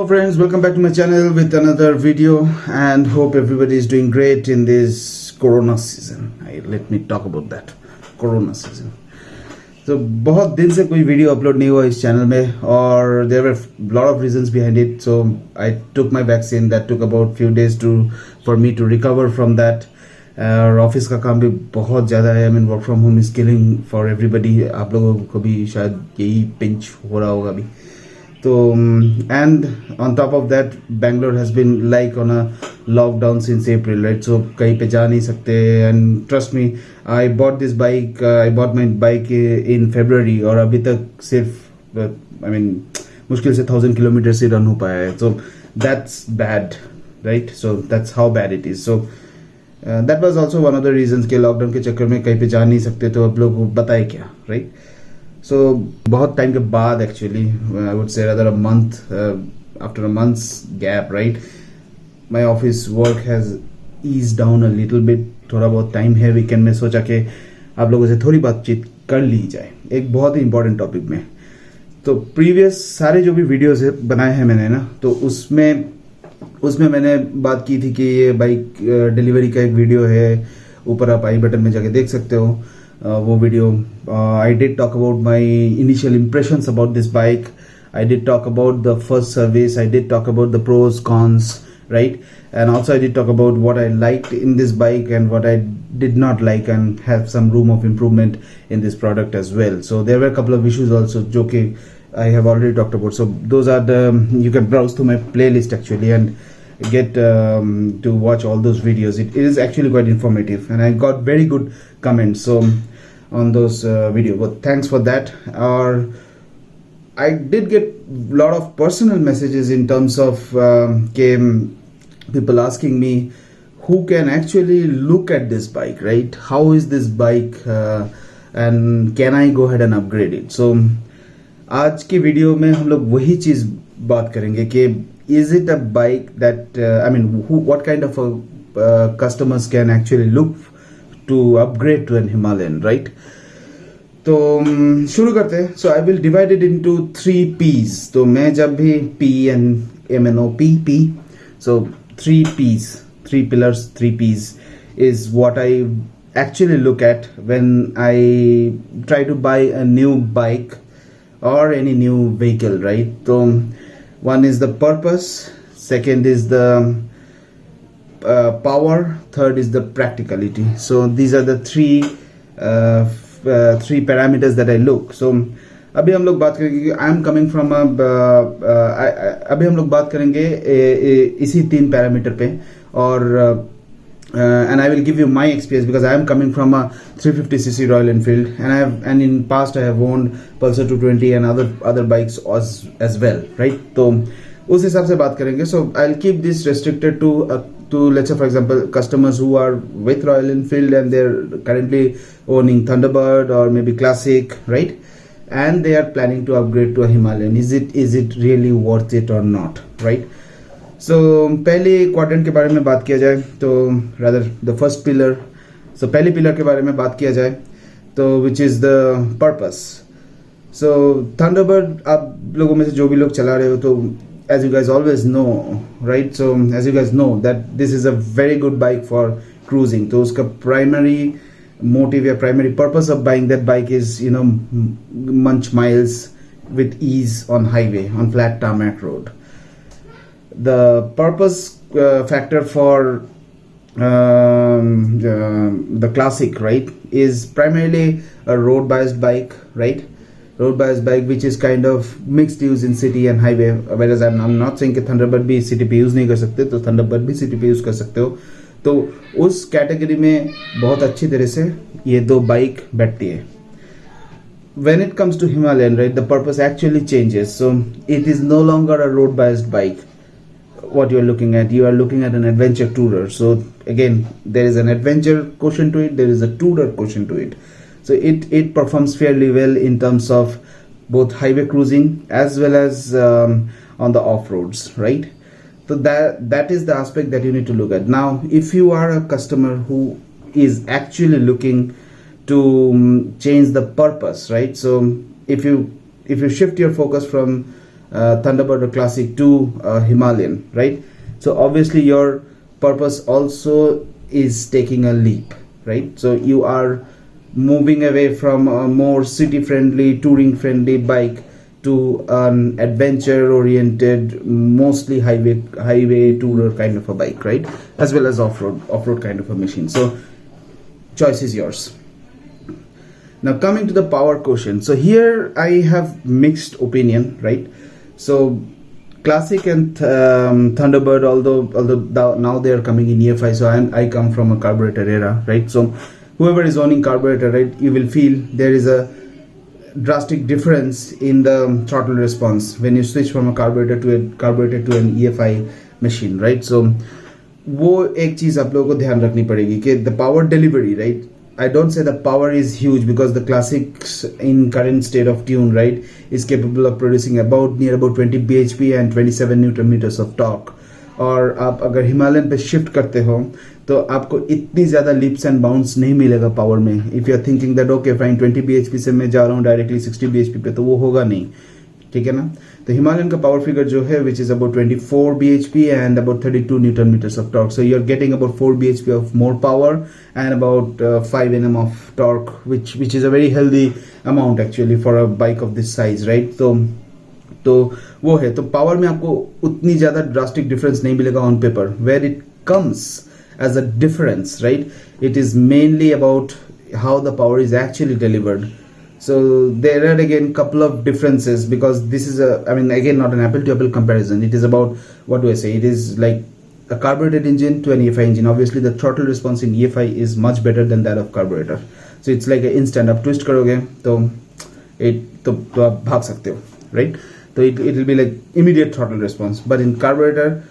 friends, welcome back to my channel with another video and hope everybody is doing great in this corona season. Let me talk about that corona season. So बहुत दिन से कोई video upload नहीं हुआ इस channel में और there were lot of reasons behind it. So I took my vaccine. That took about few days for me to recover from that. और ऑफिस का काम भी बहुत ज़्यादा है. I mean work from home is killing for everybody. आप लोगों को भी शायद यही पिंच हो रहा होगा अभी. So and on top of that, Bangalore has been like on a lockdown since April, right? So कहीं पे जा नहीं सकते. And trust me, I bought this bike. I bought my bike in February और अभी तक सिर्फ I mean मुश्किल से 1000 किलोमीटर से रन हो पाया है. So that's bad, right? So that's how bad it is. So that was also one of the reasons कि लॉकडाउन के चक्कर में कहीं पे जा नहीं सकते. तो अब लोग बताए क्या, right? So बहुत टाइम के बाद actually I would say rather a month after a month's gap, right? My office work has eased down a little bit. थोड़ा बहुत टाइम है वीकेंड में, सोचा कि आप लोगों से थोड़ी बातचीत कर ली जाए एक बहुत ही इंपॉर्टेंट टॉपिक में. तो प्रीवियस सारे जो भी वीडियोस है बनाए हैं मैंने ना, तो उसमें मैंने बात की थी कि ये बाइक डिलीवरी का एक वीडियो है, ऊपर आप आई बटन में जाके देख सकते हो वो video. I did talk about my initial impressions about this bike. I did talk about the first service. I did talk about the pros, cons, right? And also I did talk about what I liked in this bike and what I did not like and have some room of improvement in this product as well. So there were a couple of issues also जो कि I have already talked about. So those are you can browse through my playlist actually and get to watch all those videos. It is actually quite informative and I got very good comments on those videos, but thanks for that. Or I did get a lot of personal messages in terms of people asking me who can actually look at this bike, right? How is this bike and can I go ahead and upgrade it? So आज की video में हम लोग वही चीज बात करेंगे कि is it a bike that I mean what kind of customers can actually look to upgrade to an Himalayan, right? तो शुरू करते हैं. So I will divide it into 3 P's. तो मैं जब भी P, so 3 P's, 3 pillars, 3 P's is what I actually look at when I try to buy a new bike or any new vehicle, right? So one is the purpose, second is the power, third is the practicality. So these are the three parameters that I look. So अभी हम लोग बात करेंगे I am coming from अभी हम लोग बात करेंगे इसी 3 पैरामीटर पे और and I will give you my experience because I am coming from a 350cc Royal Enfield and in past I have owned Pulsar 220 and other bikes as well, right? तो उस हिसाब से बात करेंगे. So I'll keep this restricted to let's say for example customers who are with Royal Enfield and they're currently owning Thunderbird or maybe Classic, right? And they are planning to upgrade to a Himalayan. Is it really worth it or not, right? So पहले quadrant के बारे में बात किया जाए तो rather the first pillar. So पहले pillar के बारे में बात किया जाए तो which is the purpose. So Thunderbird आप लोगों में से जो भी लोग चला रहे हो तो as you guys always know, right? So as you guys know that this is a very good bike for cruising. तो उसका primary motive या primary purpose of buying that bike is munch miles with ease on highway on flat tarmac road. The purpose factor for the Classic, right, is primarily a road biased bike, right? Road biased bike which is kind of mixed use in city and highway, whereas I'm not saying कि Thunderbird भी city पे use नहीं कर सकते, तो Thunderbird भी city पे use कर सकते हो. तो उस कैटेगरी में बहुत अच्छी तरह से ये दो बाइक बैठती है. When it comes to Himalayan, right, the purpose actually changes. So it is no longer a road biased bike. What you are looking at an adventure tourer. So again there is an adventure quotient to it, there is a tourer quotient to it. So it performs fairly well in terms of both highway cruising as well as on the off-roads, right? So that is the aspect that you need to look at. Now if you are a customer who is actually looking to change the purpose, right? So if you shift your focus from Thunderbird or Classic to Himalayan, right? So obviously your purpose also is taking a leap, right? So you are moving away from a more city friendly, touring friendly bike to an adventure oriented, mostly highway tourer kind of a bike, right? As well as off-road kind of a machine. So choice is yours. Now coming to the power quotient, so here I have mixed opinion, right? So Classic and Thunderbird, although now they are coming in EFI, so I come from a carburetor era, right? So whoever is owning carburetor, right, you will feel there is a drastic difference in the throttle response when you switch from a carburetor to an EFI machine, right? So वो एक चीज आप लोगों को ध्यान रखनी पड़ेगी कि the power delivery, right? I don't say the power is huge because the Classics in current state of tune, right, is capable of producing near about 20 bhp and 27 newton meters of torque. और आप अगर Himalayan पे shift करते हो तो आपको इतनी ज़्यादा लिप्स एंड बाउंड्स नहीं मिलेगा पावर में. If you are thinking that okay fine 20 bhp से मैं जा रहा हूँ डायरेक्टली 60 bhp पे, तो वो होगा नहीं, ठीक है ना. तो हिमालयन का पावर फिगर जो है which is about 24 bhp and about 32 newton metres of torque. So you are getting about 4 bhp of more power and about 5 Nm of torque, which is a very healthy amount actually for a bike of this size, right. तो वो है. तो power में आपको उतनी ज्यादा drastic difference नहीं मिलेगा on paper. Where it comes as a difference, right, it is mainly about how the power is actually delivered. So there are again couple of differences because this is again not an apple to apple comparison. It is about, what do I say, it is like a carbureted engine to an EFI engine. Obviously the throttle response in EFI is much better than that of carburetor. So it's like an instant, आप twist करोगे तो आप भाग सकते हो, right? So it will be like immediate throttle response, but in carburetor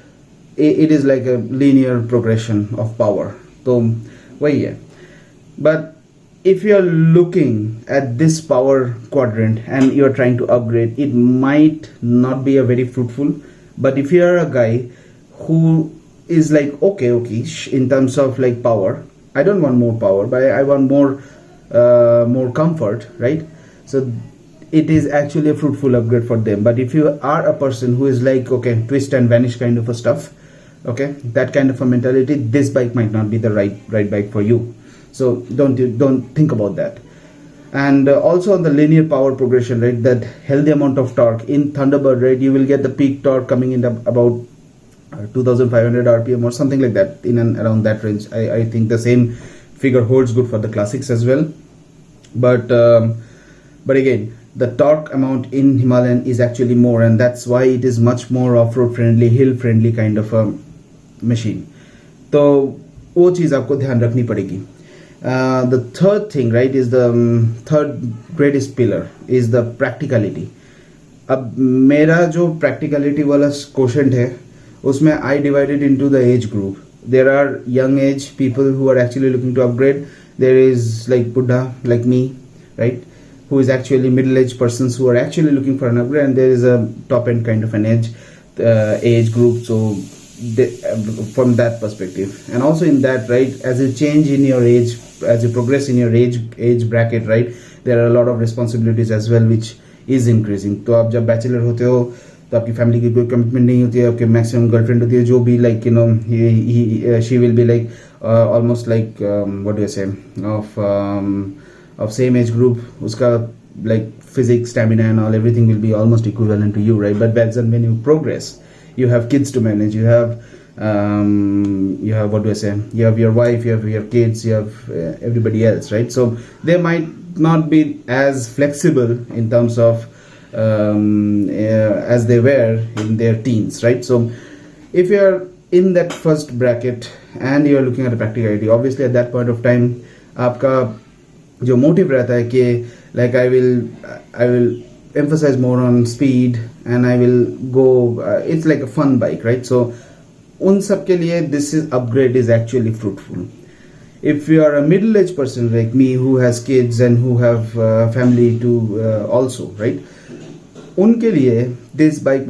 it is like a linear progression of power. तो वही है. But if you are looking at this power quadrant and you are trying to upgrade, it might not be a very fruitful. But if you are a guy who is like okay in terms of like power, I don't want more power, but I want more comfort, right? So it is actually a fruitful upgrade for them. But if you are a person who is like okay, twist and vanish kind of a stuff, okay, that kind of a mentality, this bike might not be the right bike for you. So don't think about that. And also on the linear power progression, right, that healthy amount of torque in Thunderbird, right, you will get the peak torque coming in about 2500 rpm or something like that, in and around that range. I think the same figure holds good for the Classics as well. But again, the torque amount in Himalayan is actually more, and that's why it is much more off-road friendly, hill friendly kind of a machine. तो वो चीज़ आपको ध्यान रखनी पड़ेगी. The third thing, right, is the third greatest pillar is the practicality. अब मेरा जो practicality वाला quotient है उसमें I divided into the age group. There are young age people who are actually looking to upgrade. There is like Buddha, like me, right, who is actually middle-aged persons who are actually looking for an upgrade, and there is a top-end kind of an age group. So from that perspective, and also in that, right, as you change in your age, as you progress in your age bracket, right, there are a lot of responsibilities as well which is increasing. तो आप जब bachelor होते हो तो आपकी family की कोई commitment नहीं होती है, आपके मैक्सिमम गर्लफ्रेंड होती है जो भी like she will be like almost like what do I say, of same age group. उसका like physics, stamina and all, everything will be almost equivalent to you, right? But when you progress, you have kids to manage, you have what do I say, you have your wife, you have your kids, you have everybody else, right? So they might not be as flexible in terms of as they were in their teens, right? So if you are in that first bracket and you are looking at a practicality, obviously at that point of time आपका जो motive रहता है कि like I will emphasize more on speed and I will go it's like a fun bike, right? So उन सब के लिए this is upgrade is actually fruitful. If you are a middle-aged person like me who has kids and who have family to also, right, उनके लिए this bike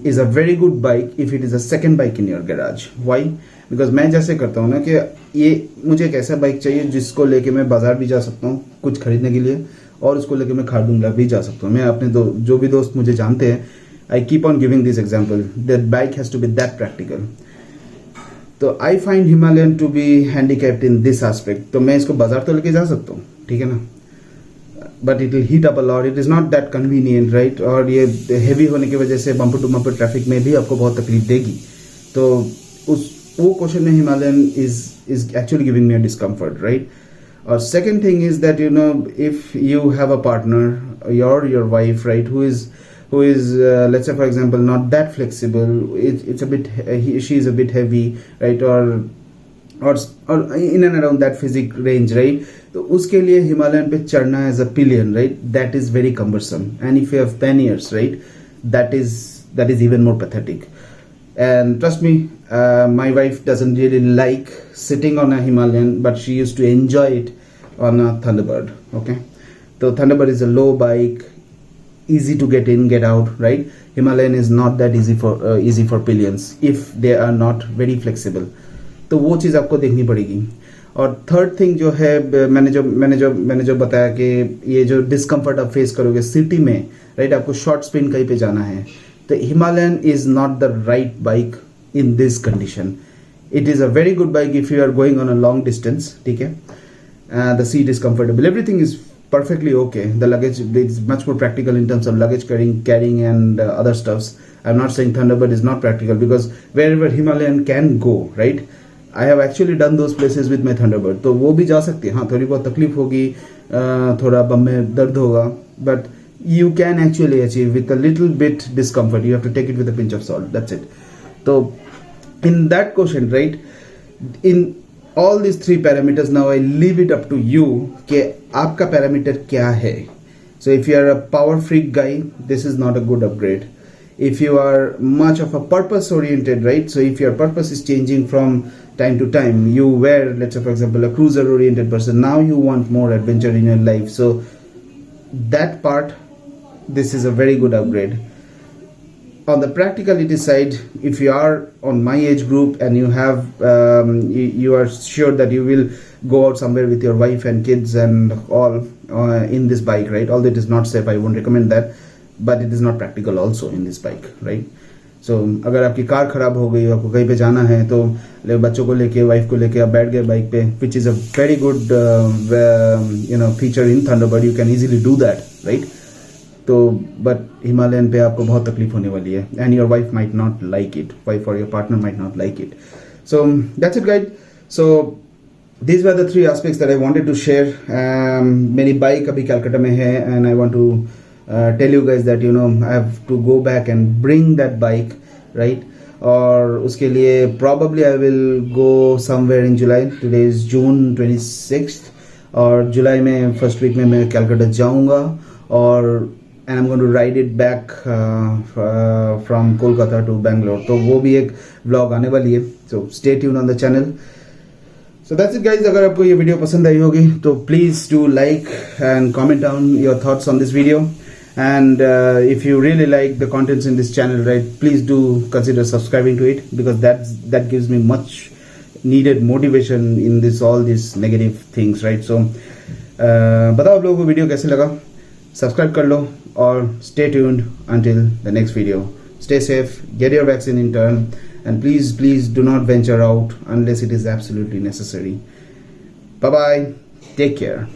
is a very good bike if it is a second bike in your garage. Why? Because मैं जैसे करता हूँ ना कि ये मुझे एक ऐसा बाइक चाहिए जिसको लेके मैं बाजार भी जा सकता हूँ कुछ खरीदने के लिए, और उसको लेके मैं खारदुंगला भी जा सकता हूँ. मैं अपने जो भी दोस्त मुझे जानते हैं I keep on giving this example. That bike has to be that practical. तो I find Himalayan to be handicapped in this aspect. तो मैं इसको बाजार तो लेके जा सकता हूँ, ठीक है ना, but it will heat up a lot. It is not that convenient, right? और ये heavy होने की वजह से bumper to bumper traffic में भी आपको बहुत तकलीफ देगी. तो उस वो क्वेश्चन में Himalayan is actually giving me a discomfort, right? Or second thing is that, you know, if you have a partner, your wife, right, who is let's say for example not that flexible, it's a bit she is a bit heavy, right, or in and around that physic range, right, तो उसके लिए Himalayan पे चढ़ना as a pillion, right, that is very cumbersome. And if you have panniers, right, that is even more pathetic. And trust me, my wife doesn't really like sitting on a Himalayan, but she used to enjoy it on a Thunderbird. Okay, so Thunderbird is a low bike, easy to get in, get out, right? Himalayan is not that easy for pillions if they are not very flexible. तो वो चीज़ आपको देखनी पड़ेगी. और third thing जो है, मैंने जो बताया कि ये जो डिस्कम्फर्ट आप फेस करोगे सिटी में, राइट, आपको शॉर्ट स्पिन कहीं पे जाना है, तो Himalayan is not the right bike in this condition. It is a very good bike if you are going on a long distance, ठीक है. The seat is comfortable, everything is perfectly okay. The luggage is much more practical in terms of luggage carrying and other stuffs. I'm not saying Thunderbird is not practical, because wherever Himalayan can go, right, I have actually done those places with my Thunderbird. तो वो भी जा सकती है. हाँ, थोड़ी बहुत तकलीफ होगी, थोड़ा बम में दर्द होगा, but you can actually achieve with a little bit discomfort. You have to take it with a pinch of salt. That's it. So in that quotient, right, in all these three parameters, now I leave it up to you कि आपका parameter क्या है. So if you are a power freak guy, this is not a good upgrade. If you are much of a purpose oriented, right, so if your purpose is changing from time to time, you were, let's say for example, a cruiser oriented person, now you want more adventure in your life, so that part, this is a very good upgrade. On the practicality side, if you are on my age group and you have you are sure that you will go out somewhere with your wife and kids and all in this bike, right, although it is not safe, I won't recommend that, but it is not practical also in this bike, right. So अगर आपकी car खराब हो गई, आपको कहीं पे जाना है, तो बच्चों को लेके, वाइफ को लेके आप बैठ गए बाइक पे, which is a very good feature in Thunderbird, you can easily do that, right. तो but Himalayan पे आपको बहुत तकलीफ होने वाली है, and your wife might not like it, wife or your partner might not like it. So that's it, guys. So these were the three aspects that I wanted to share. मेरी bike अभी कलकत्ता में है, and I want to tell you guys that, you know, I have to go back and bring that bike, right. और उसके लिए probably I will go somewhere in July. Today is June 26th, और जुलाई में first week में मैं कलकत्ता जाऊँगा, और and I'm going to ride it back from Kolkata to Bangalore. तो वो भी एक vlog आने वाली है, so stay tuned on the channel. So that's it, guys. अगर आपको ये वीडियो पसंद आई होगी तो please do like and comment down your thoughts on this video. And if you really like the contents in this channel, right, please do consider subscribing to it, because that gives me much needed motivation in all these negative things, right. So बताओ आप लोगों को video कैसे लगा, subscribe कर लो, और stay tuned until the next video. Stay safe, get your vaccine in turn, and please do not venture out unless it is absolutely necessary. Bye bye, take care.